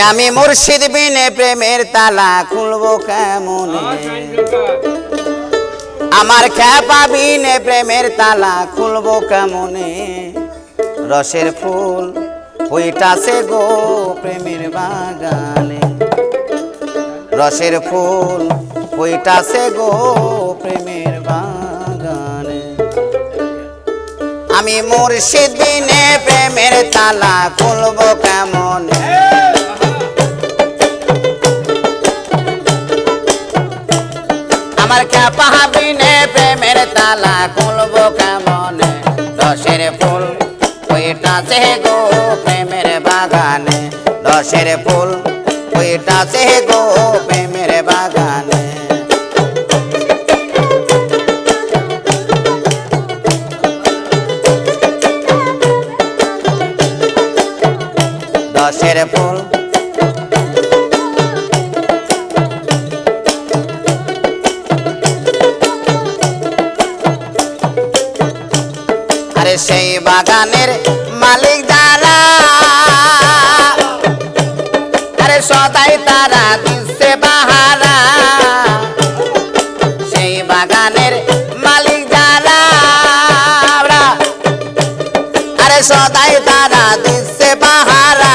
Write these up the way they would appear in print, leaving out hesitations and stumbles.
আমি মুর্শিদ বিনে প্রেমের তালা খুলবো কেমনে আমার খ্যাপা বিনে প্রেমের তালা খুলবো কেমনে রসের ফুল ফুইটাছে গো প্রেমের বাগানে রসের ফুল ফুইটাছে গো প্রেমের বাগানে আমি মুর্শিদ বিনে প্রেমের তালা খুলবো কেমনে আমার খ্যাপা বিনে প্রেমের তালা খুলবো কেমনে রসের ফুল ফুইটাছে গো প্রেমের বাগানে রসের ফুল ফুইটাছে গো প্রেমের বাগানে রসের ফুল আরে সেই বাগানের মালিক যারা আরে সদাই তারা দিচ্ছে বাহারা সেই বাগানের মালিক যারা আরে সদাই তারা দিচ্ছে বাহারা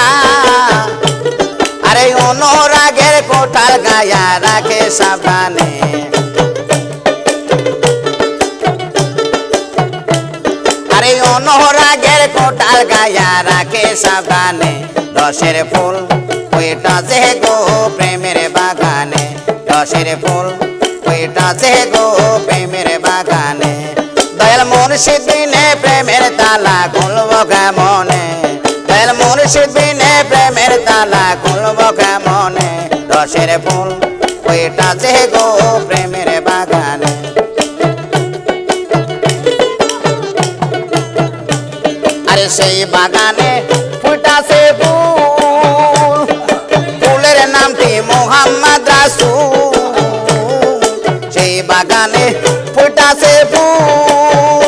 আরে অনুরাগের কোঠার গায়া রাখে সাবধানে আরে অনুরাগের কোঠার গায়া রাখে সাবধানে রসের ফুল ফুইটাছে গো প্রেমের বাগানে রসের ফুল ফুইটাছে গো প্রেমের বাগানে দয়াল মুর্শিদ বিনে প্রেমের তালা খুলবো কেমনে দয়াল মুর্শিদ বিনে প্রেমের তালা খুলবো কেমনে রসের ফুল ফুইটাছে গো প্রেমের বাগানে আরে সেই বাগানে ফুটাছে ফুল ফুলের নামটি মোহাম্মদ রাসূল সেই বাগানে ফুটাছে ফুল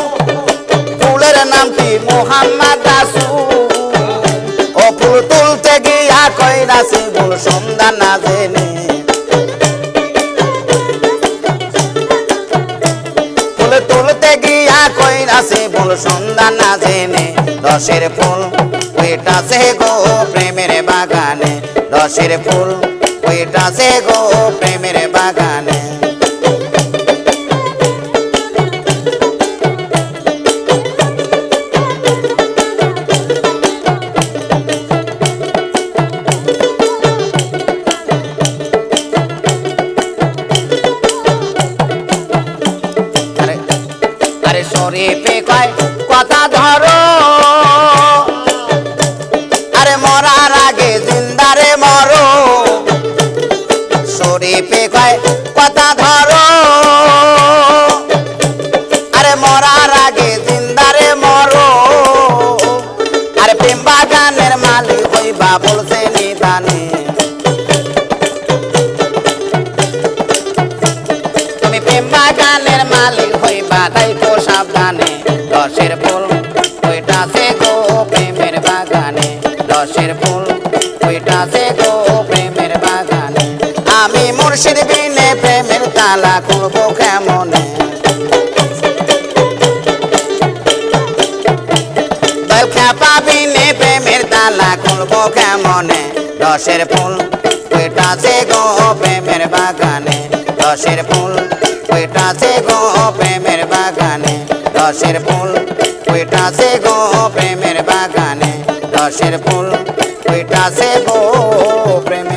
ফুলের নামটি মোহাম্মদ রাসূল ও ফুল তুলতে গিয়া কইরাছে ভুল সন্ধান না জেনে ফুল তুলতে গিয়া কইরাছে ভুল সন্ধান না জেনে রসের ফুল ফুইটাছে গো প্রেমের বাগানে রসের ফুল ফুইটাছে গো প্রেমের বাগানে আরে শরীফে কয় কথা ধরো আরে মরার আগে জিন্দারে মরো শরীফে কয় কথা ধরো আরে মরার আগে জিন্দারে মরো আরে প্রেম বাগানের মালিক হইবা বলছে নিদানে তুমি প্রেম বাগানের মালিক হইবা তাই তো সাবধানে রসের ফুল ফুইটাছে গো প্রেমের বাগানে রসের ফুল ফুইটাছে গো প্রেমের বাগানে আমি মুর্শিদ বিনে প্রেমের তালা খুলবো কেমনে খ্যাপা বিনে প্রেমের তালা খুলবো কেমনে রসের ফুল ফুইটাছে গো প্রেমের বাগানে রসের ফুল ফুইটাছে গো প্রেমের বাগানে রসের ফুল ফুইটাছে গো প্রেমের বাগানে রসের ফুল ফুইটাছে গো প্রেমের